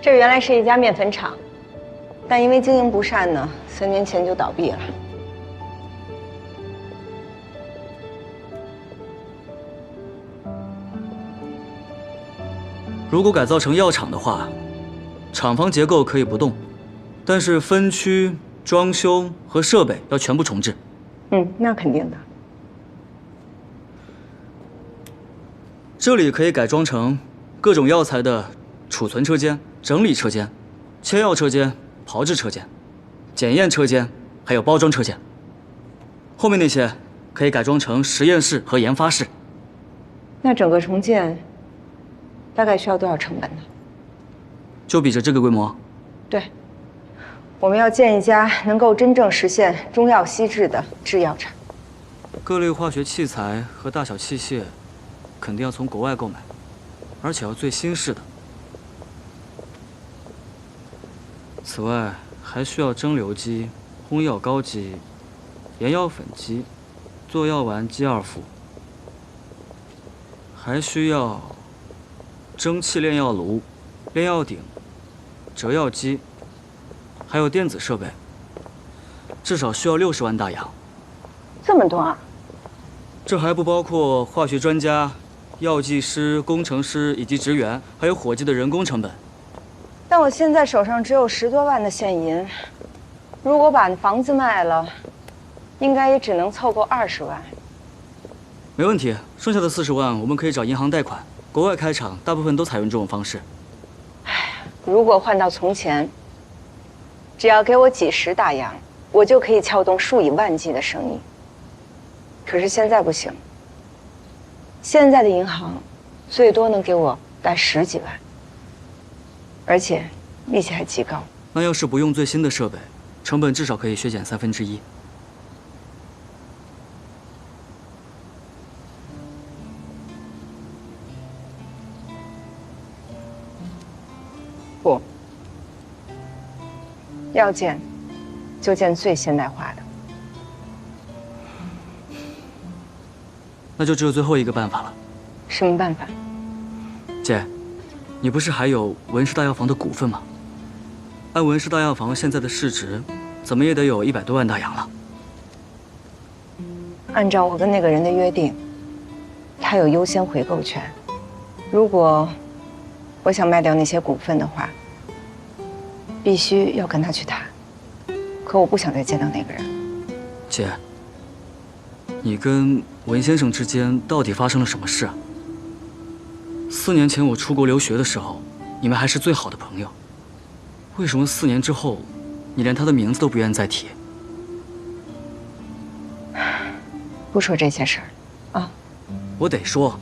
这原来是一家面粉厂，但因为经营不善呢，3年前就倒闭了。如果改造成药厂的话，厂房结构可以不动，但是分区、装修和设备要全部重置。那肯定的。这里可以改装成各种药材的储存车间、整理车间、切药车间、炮制车间、检验车间，还有包装车间。后面那些可以改装成实验室和研发室。那整个重建大概需要多少成本呢？就比着这个规模。对，我们要建一家能够真正实现中药西制的制药厂。各类化学器材和大小器械肯定要从国外购买，而且要最新式的。此外，还需要蒸馏机、烘药膏机、研药粉机、做药丸机2副，还需要蒸汽炼药炉、炼药鼎、折药机，还有电子设备，至少需要60万大洋。这么多啊！这还不包括化学专家、药剂师、工程师以及职员，还有伙计的人工成本。但我现在手上只有10多万的现银，如果把房子卖了，应该也只能凑够20万。没问题，剩下的40万我们可以找银行贷款。国外开厂大部分都采用这种方式。如果换到从前，只要给我几10大洋，我就可以撬动数以万计的生意。可是现在不行，现在的银行最多能给我贷10几万，而且利息还极高。那要是不用最新的设备，成本至少可以削减1/3。不，要建就建最现代化的。那就只有最后一个办法了。什么办法？姐，你不是还有文氏大药房的股份吗？按文氏大药房现在的市值，怎么也得有100多万大洋了。按照我跟那个人的约定，他有优先回购权。如果我想卖掉那些股份的话，必须要跟他去谈。可我不想再见到那个人。姐，你跟文先生之间到底发生了什么事啊？4年前我出国留学的时候，你们还是最好的朋友。为什么4年之后，你连他的名字都不愿再提？不说这些事儿，啊？我得说，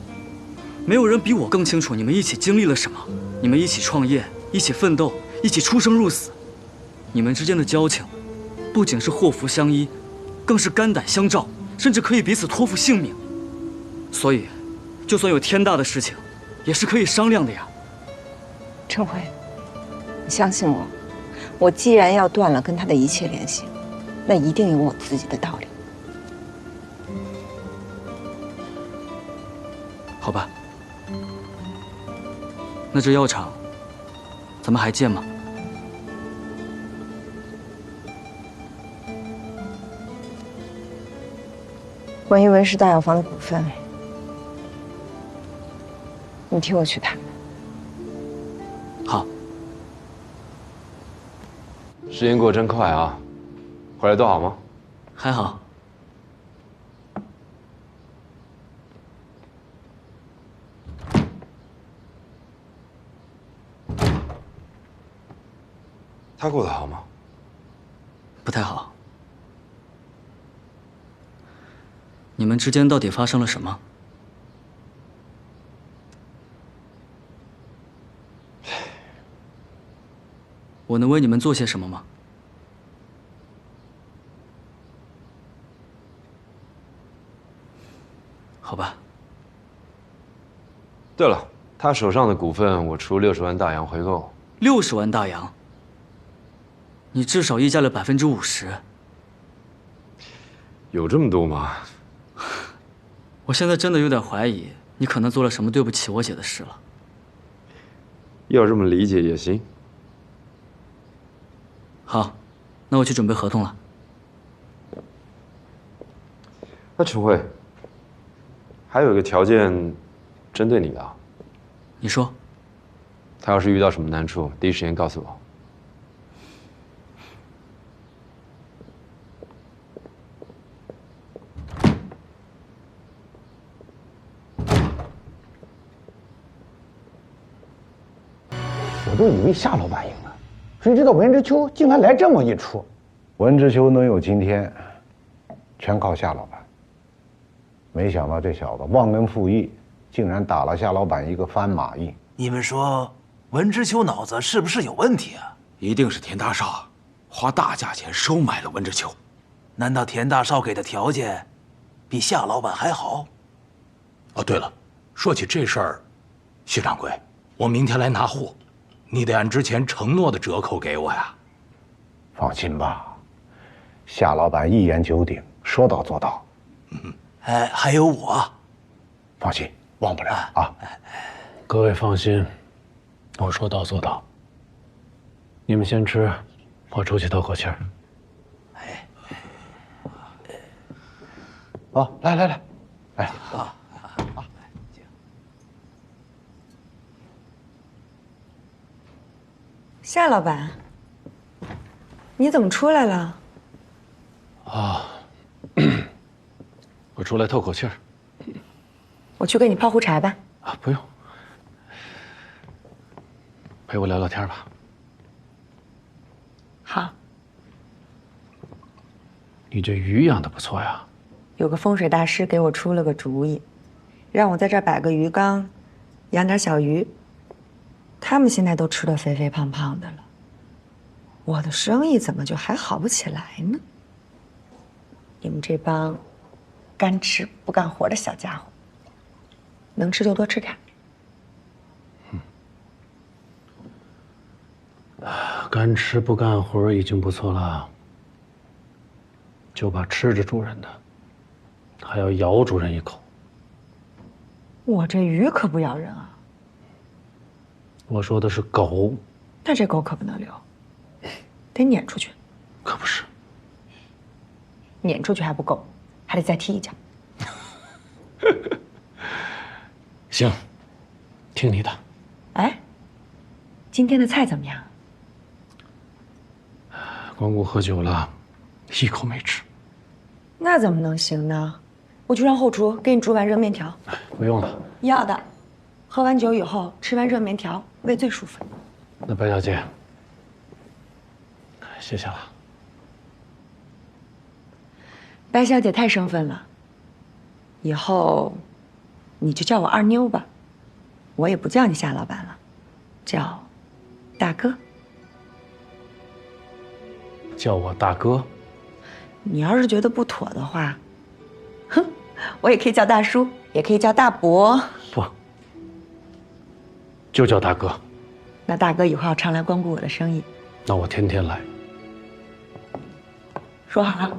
没有人比我更清楚你们一起经历了什么。你们一起创业，一起奋斗，一起出生入死。你们之间的交情，不仅是祸福相依，更是肝胆相照，甚至可以彼此托付性命。所以，就算有天大的事情，也是可以商量的呀。陈辉，你相信我，我既然要断了跟他的一切联系，那一定有我自己的道理。好吧，那这药厂，咱们还建吗？关于文氏大药房的股份，你替我去谈。好。时间过真快啊，回来都好吗？还好。他过得好吗？不太好。你们之间到底发生了什么？我能为你们做些什么吗？好吧。对了，他手上的股份我出60万大洋回购。60万大洋？你至少溢价了50%。有这么多吗？我现在真的有点怀疑，你可能做了什么对不起我姐的事了。要这么理解也行。好，那我去准备合同了。那陈慧，还有一个条件，针对你的啊。你说。他要是遇到什么难处，第一时间告诉我。我都以为夏老板赢了，谁知道文之秋竟然来这么一出。文之秋能有今天，全靠夏老板。没想到这小子忘恩负义，竟然打了夏老板一个翻马印。你们说文之秋脑子是不是有问题啊？一定是田大少花大价钱收买了文之秋。难道田大少给的条件比夏老板还好？哦，对了，说起这事儿，薛掌柜，我明天来拿货，你得按之前承诺的折扣给我呀。放心吧，夏老板一言九鼎，说到做到。哎，还有我，放心，忘不了啊。各位放心，我说到做到。你们先吃，我出去透口气儿。啊，来来来，哎，夏老板，你怎么出来了？我出来透口气儿。我去给你泡壶茶吧。啊，不用，陪我聊聊天吧。好，你这鱼养的不错呀。有个风水大师给我出了个主意，让我在这儿摆个鱼缸，养点小鱼。他们现在都吃得肥肥胖胖的了，我的生意怎么就还好不起来呢？你们这帮干吃不干活的小家伙，能吃就多吃点。干吃不干活已经不错了，就怕吃着主人的，还要咬主人一口。我这鱼可不咬人啊，我说的是狗，那这狗可不能留，得撵出去。可不是。撵出去还不够，还得再踢一脚。行，听你的。哎，今天的菜怎么样？光顾喝酒了，一口没吃。那怎么能行呢？我去让后厨给你煮碗热面条。不用了。要的，喝完酒以后吃完热面条，胃最舒服。那白小姐，谢谢了。白小姐太生分了，以后你就叫我二妞吧，我也不叫你夏老板了，叫大哥。叫我大哥。你要是觉得不妥的话，哼，我也可以叫大叔，也可以叫大伯。不，就叫大哥。那大哥以后要常来光顾我的生意。那我天天来。说好了。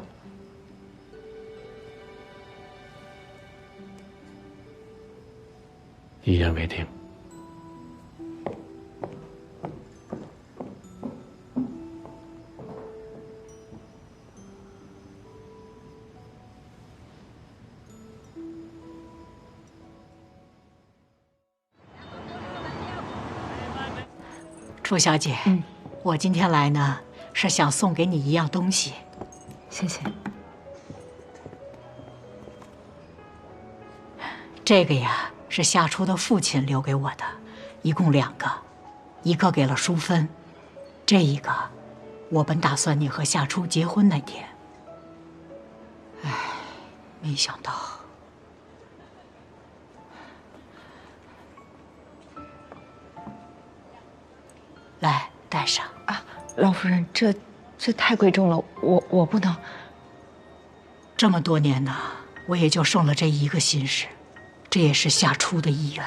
一言为定。楚小姐，我今天来呢，是想送给你一样东西。谢谢。这个呀，是夏初的父亲留给我的，一共2个，一个给了淑芬，这一个，我本打算你和夏初结婚那天。唉，没想到。来，带上啊，老夫人，这太贵重了，我不能。这么多年呢，我也就送了这一个心事，这也是夏初的意愿。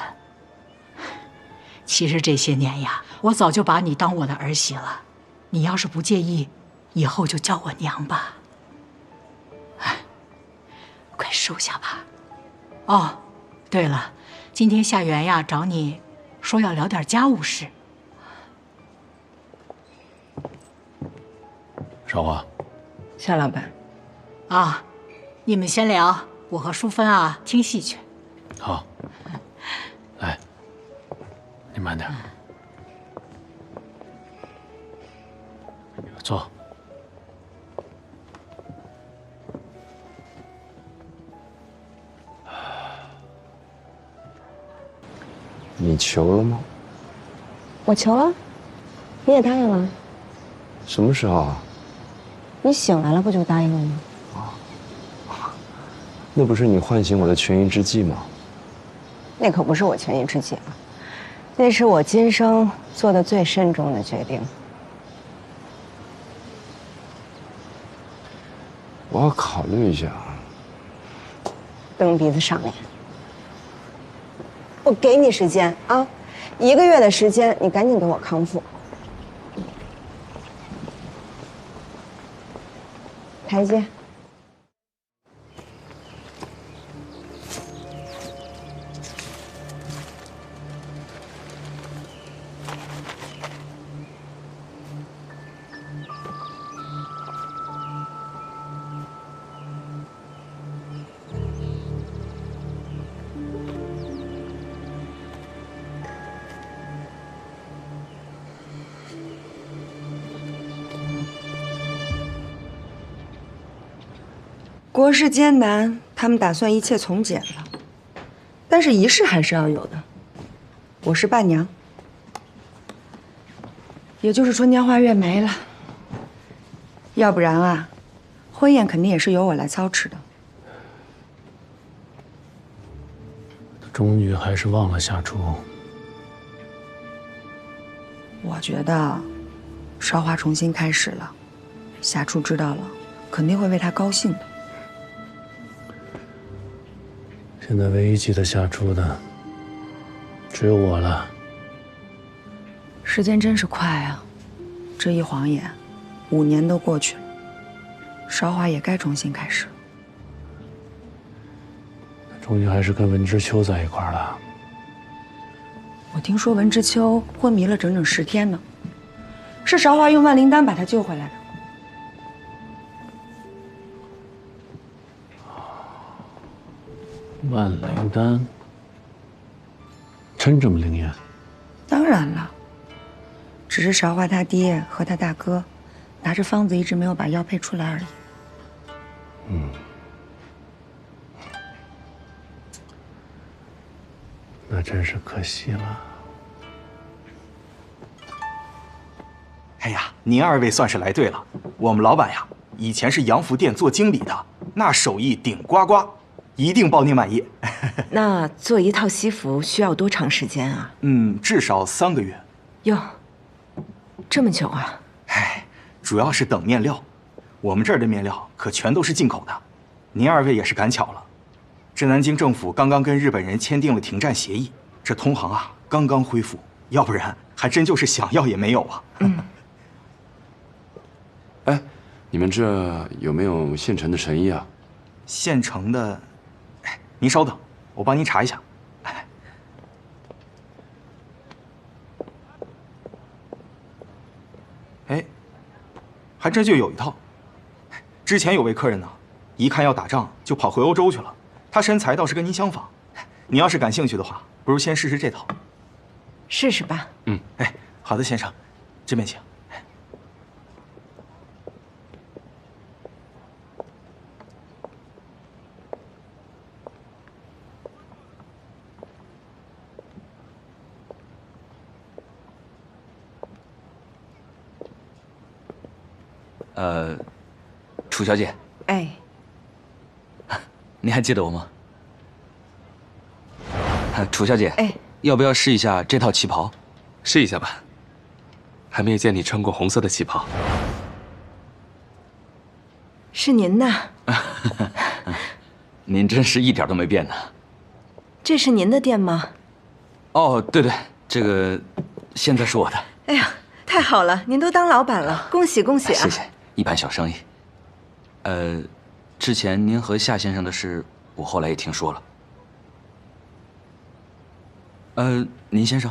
其实这些年呀，我早就把你当我的儿媳了，你要是不介意，以后就叫我娘吧。哎，快收下吧。哦，对了，今天夏媛呀找你，说要聊点家务事。少华，夏老板，啊，你们先聊，我和淑芬啊听戏去。好。来，你慢点。坐。你求了吗？我求了，你也答应了。什么时候啊？你醒来了不就答应了吗？那不是你唤醒我的权宜之计吗？那可不是我权宜之计啊，那是我今生做的最慎重的决定。我要考虑一下。蹬鼻子上脸。我给你时间啊，1个月的时间，你赶紧给我康复。台阶。国事艰难，他们打算一切从简了，但是仪式还是要有的。我是伴娘，也就是春天花月没了，要不然啊，婚宴肯定也是由我来操持的。终于还是忘了夏初。我觉得，韶华重新开始了，夏初知道了，肯定会为他高兴的。现在唯一记得夏初的，只有我了。时间真是快啊，这一晃眼，5年都过去了，韶华也该重新开始了。终于还是跟文之秋在一块儿了。我听说文之秋昏迷了整整10天呢，是韶华用万灵丹把他救回来的。万灵丹，真这么灵验？当然了，只是韶华他爹和他大哥拿着方子一直没有把药配出来而已。那真是可惜了。哎呀，您2位算是来对了。我们老板呀，以前是洋服店做经理的，那手艺顶呱呱，一定包您满意。那做一套西服需要多长时间啊？至少3个月。哟，这么久啊？哎，主要是等面料，我们这儿的面料可全都是进口的。您2位也是赶巧了，这南京政府刚刚跟日本人签订了停战协议，这通航啊刚刚恢复，要不然还真就是想要也没有啊。哎，你们这有没有现成的成衣啊？现成的，哎，您稍等，我帮您查一下。哎，还真就有一套。之前有位客人呢，一看要打仗就跑回欧洲去了。他身材倒是跟您相仿，您要是感兴趣的话，不如先试试这套。试试吧。哎，好的，先生，这边请。楚小姐，哎，您还记得我吗？楚小姐，哎，要不要试一下这套旗袍？试一下吧。还没见你穿过红色的旗袍。是您呐？您真是一点都没变呢。这是您的店吗？哦，对对，这个现在是我的。哎呀，太好了，您都当老板了，恭喜恭喜啊！谢谢，一盘小生意。之前您和夏先生的事，我后来也听说了。您先生？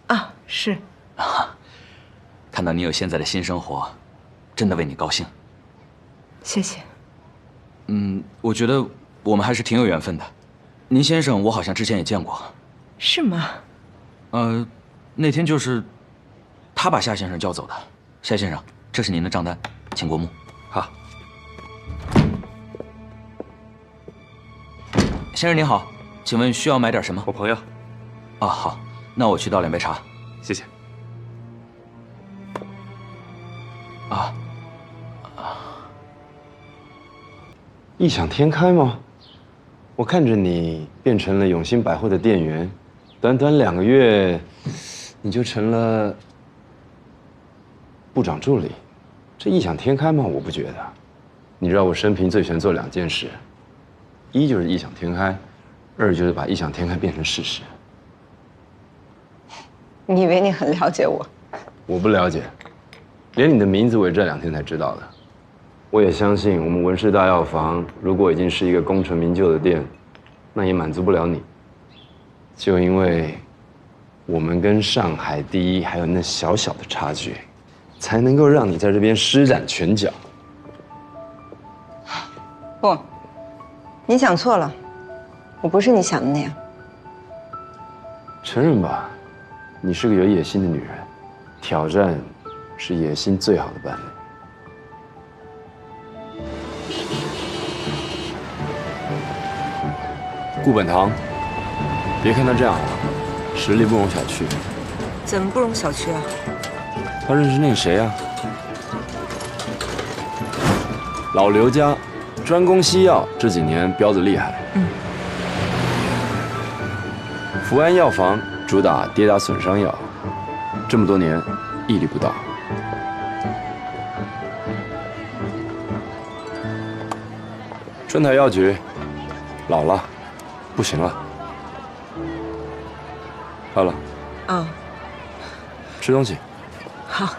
啊，是。看到您有现在的新生活，真的为你高兴。谢谢。我觉得我们还是挺有缘分的。宁先生，我好像之前也见过。是吗？那天就是他把夏先生叫走的。夏先生，这是您的账单，请过目。好。先生您好，请问需要买点什么？我朋友。啊，好，那我去倒2杯茶。谢谢。异想天开吗？我看着你变成了永兴百货的店员，短短2个月，你就成了部长助理，这异想天开吗？我不觉得。你知道我生平最喜欢做2件事，一就是异想天开，2就是把异想天开变成事实。你以为你很了解我？我不了解，连你的名字我也这2天才知道的。我也相信，我们文氏大药房如果已经是一个功成名就的店，那也满足不了你。就因为我们跟上海第一还有那小小的差距，才能够让你在这边施展拳脚。不，你想错了，我不是你想的那样。承认吧，你是个有野心的女人，挑战是野心最好的伴侣。顾本堂，别看他这样，实力不容小觑。怎么不容小觑啊？他认识那个谁啊？老刘家，专攻西药，这几年飙得厉害。福安药房主打跌打损伤药，这么多年屹立不倒。春台药局，老了。不行了，好了。吃东西。好。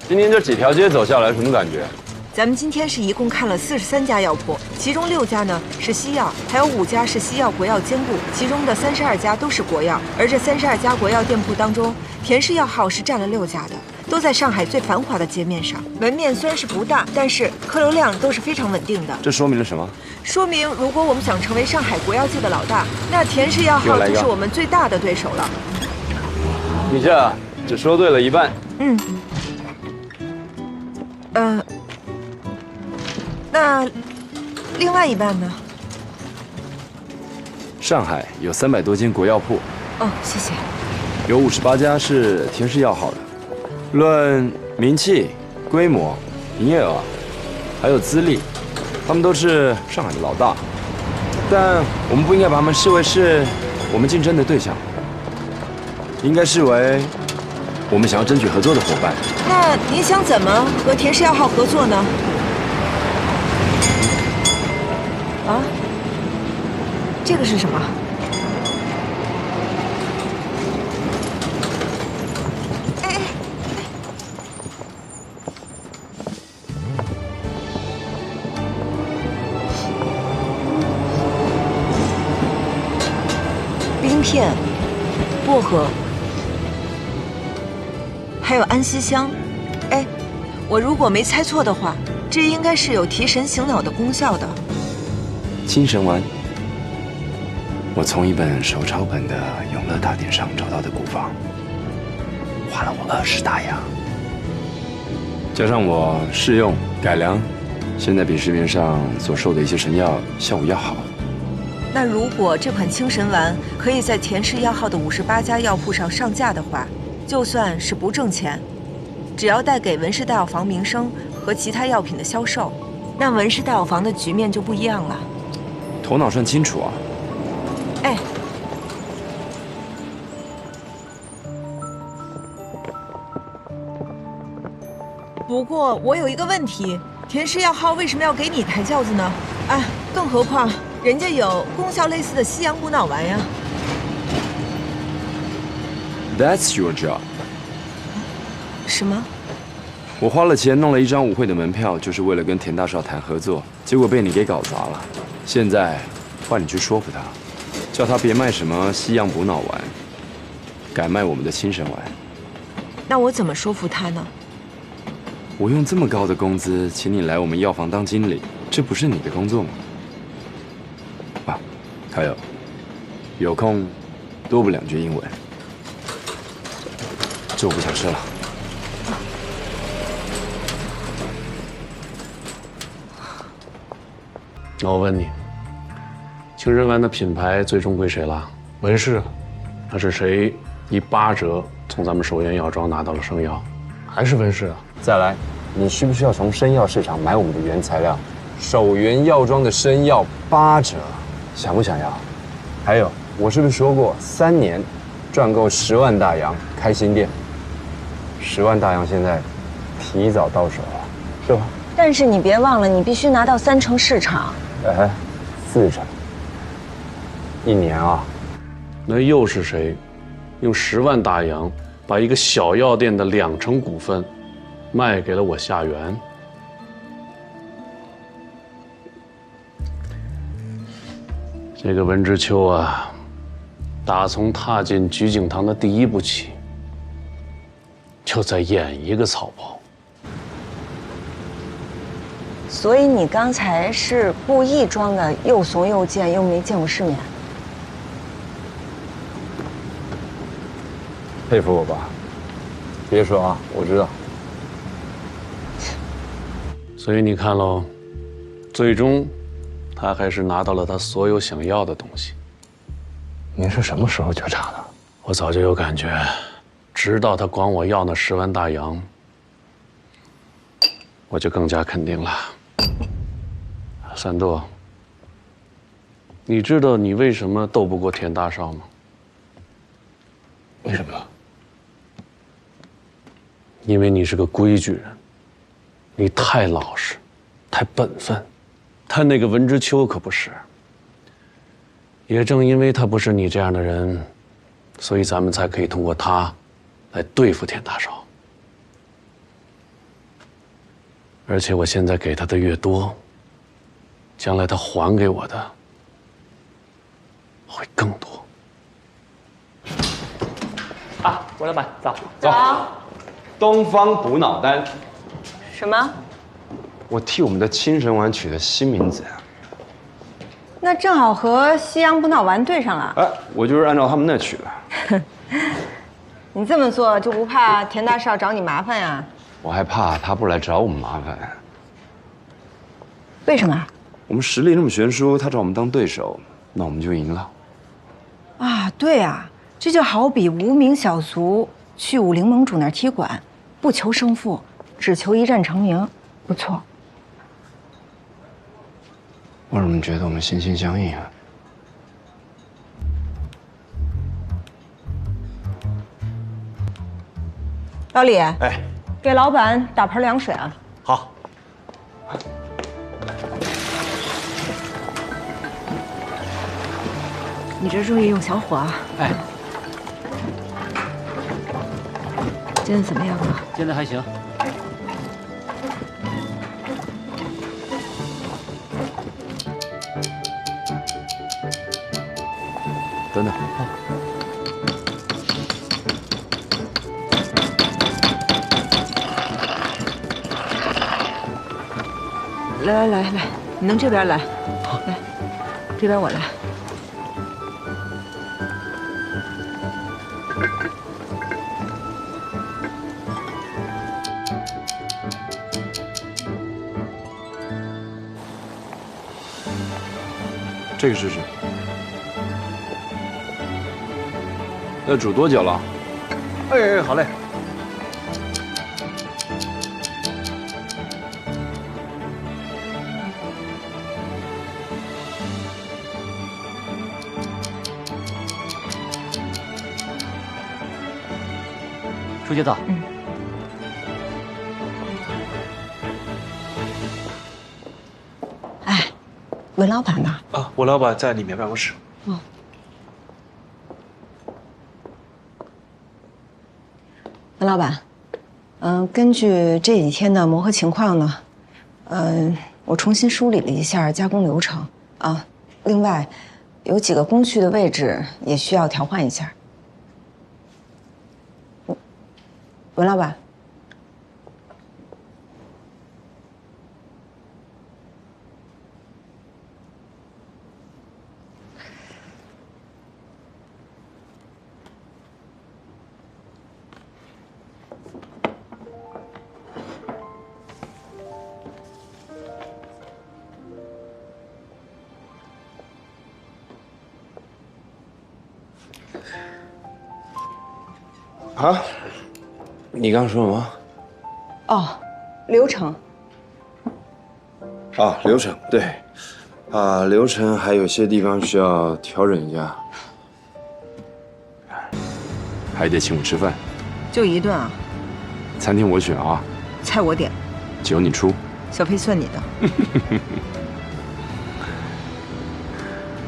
今天这几条街走下来，什么感觉？咱们今天是一共看了43家药铺，其中6家呢是西药，还有5家是西药国药兼顾，其中的32家都是国药。而这32家国药店铺当中，田氏药号是占了6家的。都在上海最繁华的街面上，门面虽然是不大，但是客流量都是非常稳定的。这说明了什么？说明如果我们想成为上海国药界的老大，那田氏药号就是我们最大的对手了。你这只说对了一半。那另外一半呢？上海有300多间国药铺。哦，谢谢。有58家是田氏药号的。论名气、规模、营业额，还有资历，他们都是上海的老大。但我们不应该把他们视为是我们竞争的对象，应该视为我们想要争取合作的伙伴。那您想怎么和田氏药号合作呢？啊？这个是什么？片、薄荷，还有安息香。哎，我如果没猜错的话，这应该是有提神醒脑的功效的。精神丸，我从一本手抄本的《永乐大典》上找到的古方，花了我20大洋，加上我试用改良，现在比市面上所售的一些神药效果要好。那如果这款清神丸可以在田氏药号的58家药铺上上架的话，就算是不挣钱，只要带给文氏大药房名声和其他药品的销售，那文氏大药房的局面就不一样了。头脑算清楚啊！哎，不过我有一个问题，田氏药号为什么要给你抬轿子呢？哎，更何况。人家有功效类似的西洋补脑丸呀。That's your job。什么？我花了钱弄了一张舞会的门票，就是为了跟田大少谈合作，结果被你给搞砸了。现在换你去说服他，叫他别卖什么西洋补脑丸，改卖我们的清神丸。那我怎么说服他呢？我用这么高的工资请你来我们药房当经理，这不是你的工作吗？啊，还有空多补2句英文。这我不想吃了。那我问你，情人丸的品牌最终归谁了？文氏。那是谁以8折从咱们首源药庄拿到了生药？还是文氏啊？再来，你需不需要从生药市场买我们的原材料？首源药庄的生药8折，想不想要？还有，我是不是说过3年赚够10万大洋开新店？10万大洋现在提早到手了，是吧？但是你别忘了，你必须拿到3成市场。哎，4成，1年啊！那又是谁用10万大洋把一个小药店的2成股份卖给了我夏元？这个文之秋啊，打从踏进菊景堂的第1步起，就在演一个草包。所以你刚才是故意装的又怂又贱又没见过世面。佩服我吧？别说啊，我知道。所以你看喽，最终他还是拿到了他所有想要的东西。您是什么时候觉察的？我早就有感觉，直到他管我要那10万大洋，我就更加肯定了。三度，你知道你为什么斗不过田大少吗？为什么？因为你是个规矩人，你太老实，太本分。他那个文之秋可不是。也正因为他不是你这样的人，所以咱们才可以通过他来对付田大少。而且我现在给他的越多，将来他还给我的会更多。啊，吴老板，早。走。东方补脑丹。什么？我替我们的清神丸取的新名字。那正好和西洋补脑丸对上了。哎，我就是按照他们那取的。你这么做就不怕田大少找你麻烦呀？我还怕他不来找我们麻烦。为什么？我们实力那么悬殊，他找我们当对手，那我们就赢了。啊，对啊，这就好比无名小卒去武林盟主那儿踢馆，不求胜负，只求一战成名，不错。我怎么觉得我们心心相印啊？老李，哎，给老板打盆凉水啊。好。你这注意用小火啊。哎，煎的怎么样啊？煎的还行。等等。来，你能这边来？好，来，这边我来。这个试试。要煮多久了？哎，好嘞。书记到。哎，文老板呢？啊，我老板在里面办公室。哦。文老板，根据这几天的磨合情况呢，我重新梳理了一下加工流程啊。另外，有几个工序的位置也需要调换一下。文老板。啊，你刚说什么？哦，流程。啊，流程对，流程还有些地方需要调整一下，还得请我吃饭。就一顿啊？餐厅我选啊，菜我点，酒你出，小费算你的。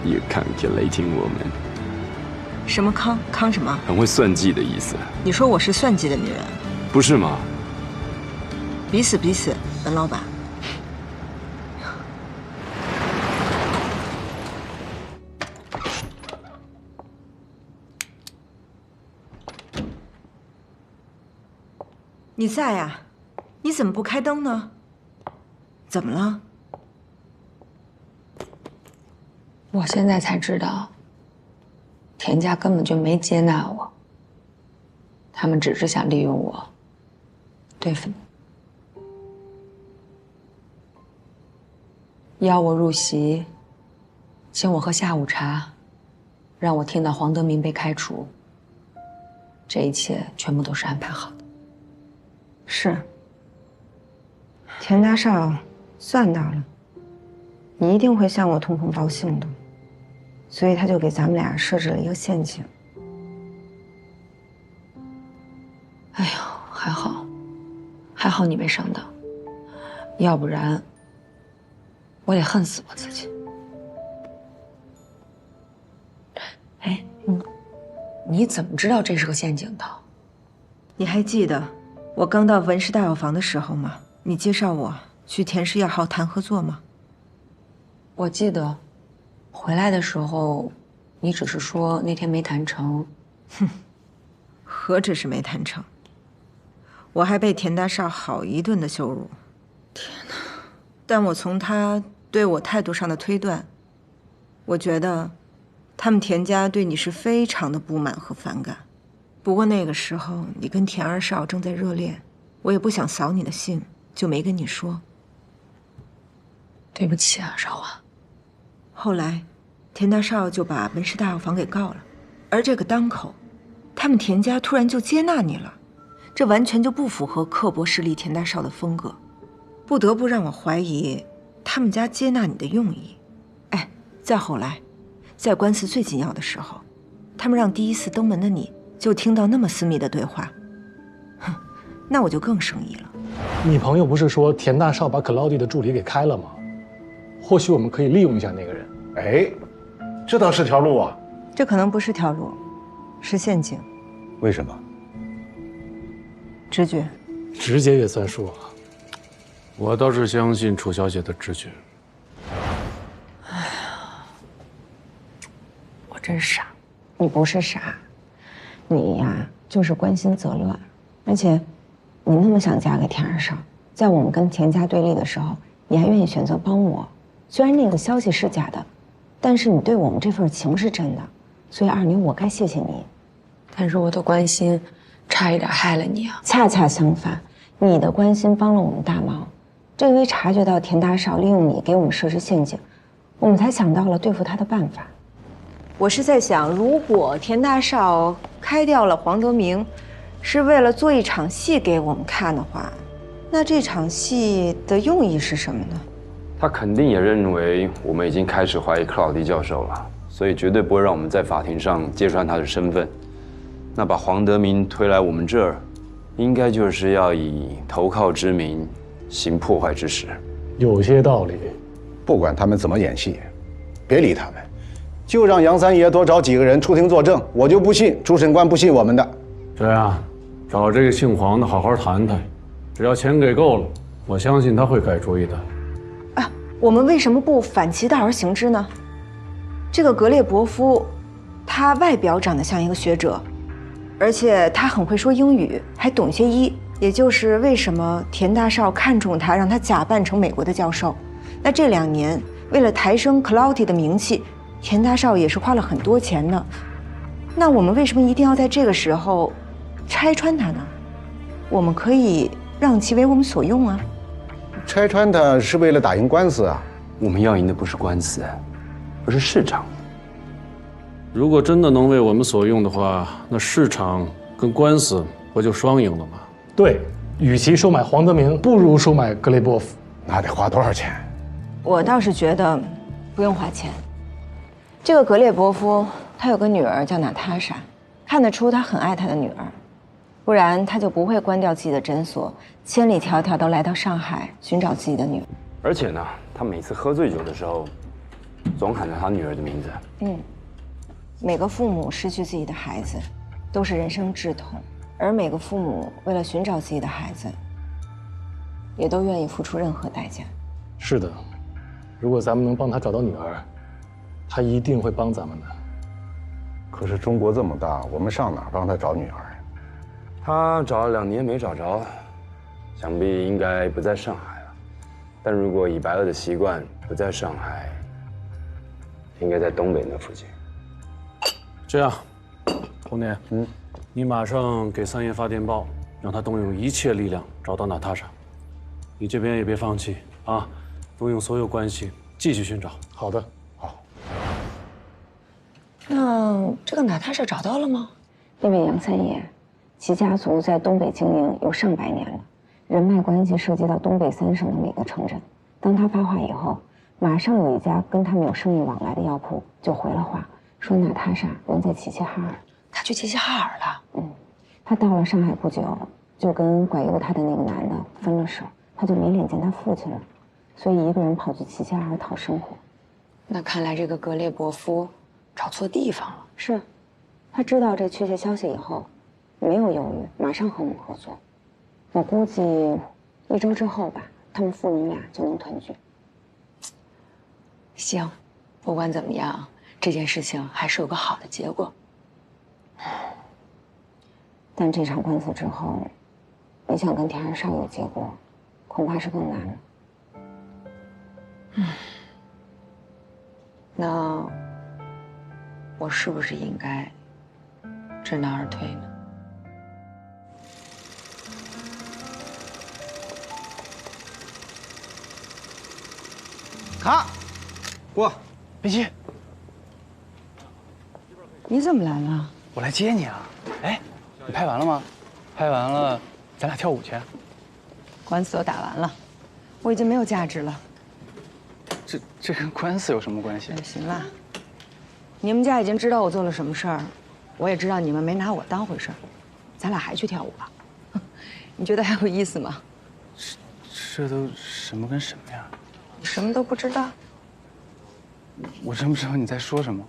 You calculating woman。什么康？康什么？很会算计的意思。你说我是算计的女人，不是吗？彼此彼此，文老板。你在呀？你怎么不开灯呢？怎么了？我现在才知道，田家根本就没接纳我，他们只是想利用我对付你，邀我入席，请我喝下午茶，让我听到黄德明被开除。这一切全部都是安排好的。是，田大少算到了，你一定会向我通风报信的，所以他就给咱们俩设置了一个陷阱。哎呦，还好，还好你没上当，要不然我得恨死我自己。哎，你怎么知道这是个陷阱的？你还记得我刚到文氏大药房的时候吗？你介绍我去田氏药号谈合作吗？我记得，回来的时候，你只是说那天没谈成。哼，何止是没谈成，我还被田大少好一顿的羞辱。天哪！但我从他对我态度上的推断，我觉得他们田家对你是非常的不满和反感。不过那个时候你跟田二少正在热恋，我也不想扫你的兴，就没跟你说。对不起啊，少华。后来，田大少就把文氏大药房给告了，而这个当口，他们田家突然就接纳你了，这完全就不符合刻薄势利田大少的风格，不得不让我怀疑他们家接纳你的用意。哎，再后来，在官司最紧要的时候，他们让第一次登门的你就听到那么私密的对话，哼，那我就更生疑了。你朋友不是说田大少把克劳迪的助理给开了吗？或许我们可以利用一下那个人。哎，这倒是条路啊。这可能不是条路，是陷阱。为什么？直觉。直觉也算数啊。我倒是相信楚小姐的直觉。哎呀，我真傻。你不是傻，你呀就是关心则乱，而且你那么想嫁给田二少，在我们跟田家对立的时候，你还愿意选择帮我。虽然那个消息是假的，但是你对我们这份情是真的，所以二女我该谢谢你。但是我的关心差一点害了你啊！恰恰相反，你的关心帮了我们大忙。正因为察觉到田大少利用你给我们设置陷阱，我们才想到了对付他的办法。我是在想，如果田大少开掉了黄德明，是为了做一场戏给我们看的话，那这场戏的用意是什么呢？他肯定也认为我们已经开始怀疑克劳迪教授了，所以绝对不会让我们在法庭上揭穿他的身份。那把黄德明推来我们这儿，应该就是要以投靠之名行破坏之实。有些道理。不管他们怎么演戏，别理他们，就让杨三爷多找几个人出庭作证。我就不信主审官不信我们的。对啊，找这个姓黄的好好谈谈，只要钱给够了，我相信他会改主意的。我们为什么不反其道而行之呢？这个格列伯夫，他外表长得像一个学者，而且他很会说英语，还懂些医，也就是为什么田大少看中他，让他假扮成美国的教授。那这2年，为了抬升 Cloudy 的名气，田大少也是花了很多钱呢。那我们为什么一定要在这个时候拆穿他呢？我们可以让其为我们所用啊。拆穿他是为了打赢官司啊。我们要赢的不是官司，而是市场。如果真的能为我们所用的话，那市场跟官司不就双赢了吗？对，与其收买黄德明，不如收买格雷波夫。那得花多少钱？我倒是觉得不用花钱。这个格列波夫他有个女儿叫娜塔莎，看得出他很爱他的女儿，不然他就不会关掉自己的诊所，千里迢迢都来到上海寻找自己的女儿。而且呢，他每次喝醉酒的时候，总喊着他女儿的名字。每个父母失去自己的孩子，都是人生至痛，而每个父母为了寻找自己的孩子，也都愿意付出任何代价。是的，如果咱们能帮他找到女儿，他一定会帮咱们的。可是中国这么大，我们上哪儿帮他找女儿呀？他找了2年没找着，想必应该不在上海了。但如果以白乐的习惯不在上海，应该在东北那附近。这样，红年，你马上给3爷发电报，让他动用一切力量找到娜塔莎。你这边也别放弃啊，动用所有关系继续寻找。好的，好。那这个娜塔莎找到了吗？那位杨三爷，其家族在东北经营有上百年了，人脉关系涉及到东北3省的每个城镇。当他发话以后，马上有一家跟他们有生意往来的药铺就回了话，说娜塔莎人在齐齐哈尔。他去齐齐哈尔了？他到了上海不久，就跟拐诱他的那个男的分了手，他就没脸见他父亲了，所以一个人跑去齐齐哈尔讨生活。那看来这个格列伯夫找错地方了。是，他知道这确切消息以后，没有犹豫，马上和我们合作。我估计1周之后吧，他们父女俩就能团聚。行，不管怎么样，这件事情还是有个好的结果。但这场官司之后，你想跟田二少有结果，恐怕是更难了。那我是不是应该知难而退呢？卡，过，冰淇，你怎么来了？我来接你啊！哎，你拍完了吗？拍完了，咱俩跳舞去。官司都打完了，我已经没有价值了。这跟官司有什么关系？行了，你们家已经知道我做了什么事儿，我也知道你们没拿我当回事儿，咱俩还去跳舞吧？你觉得还有意思吗？这都什么跟什么呀？你什么都不知道？我真不知道你在说什么。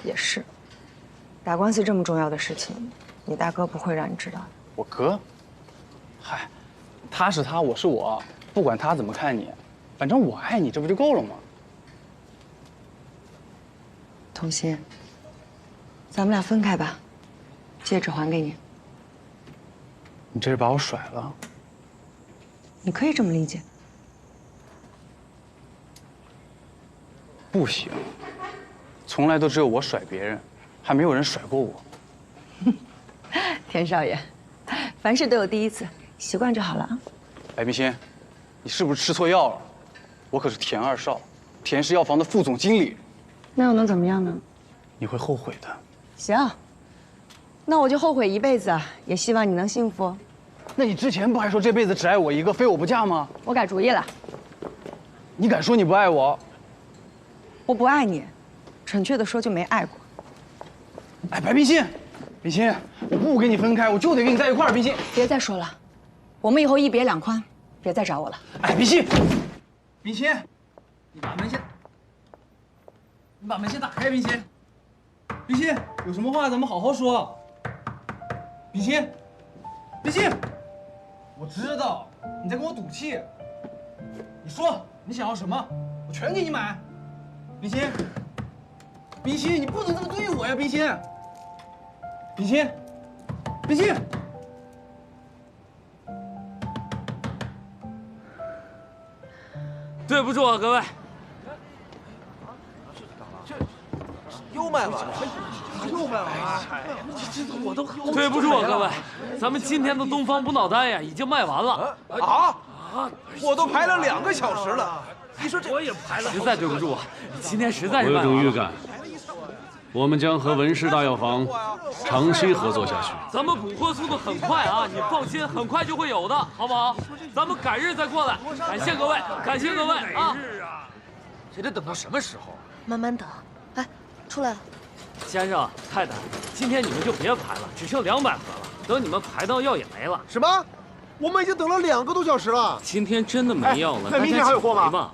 也是，打官司这么重要的事情，你大哥不会让你知道的。我哥？嗨，他是他，我是我，不管他怎么看你，反正我爱你，这不就够了吗？童心，咱们俩分开吧，戒指还给你。你这是把我甩了？你可以这么理解。不行，从来都只有我甩别人，还没有人甩过我。田少爷，凡事都有第一次，习惯就好了啊。白冰心，你是不是吃错药了？我可是田二少，田氏药房的副总经理。那又能怎么样呢？你会后悔的。行，那我就后悔一辈子，也希望你能幸福。那你之前不还说这辈子只爱我一个，非我不嫁吗？我改主意了。你敢说你不爱我？我不爱你，准确的说就没爱过。哎，白冰心，冰心，我不跟你分开，我就得跟你在一块儿。冰心，别再说了，我们以后一别两宽，别再找我了。哎，冰心，冰心，你把门先打开，冰心。冰心，有什么话咱们好好说。冰心，冰心，我知道你在跟我赌气。你说你想要什么，我全给你买。冰心，冰心，你不能这么对我呀，冰心。冰冰心，冰心。对不住啊，各位。又卖完了，又卖完了，这我都对不住啊，各位，咱们今天的东方补脑丹呀已经卖完了啊！我都排了2个小时了，你说这我也排了，实在对不住啊，今天实在是我有卖完了。种预感，我们将和文氏大药房长期合作下去。咱们补货速度很快啊，你放心，很快就会有的，好不好？咱们改日再过来。感谢各位，感谢各位啊！这得等到什么时候？慢慢等。哎，出来了。先生、太太，今天你们就别排了，只剩200盒了。等你们排到药也没了。什么？我们已经等了2个多小时了。今天真的没药了，那明天还有货吗？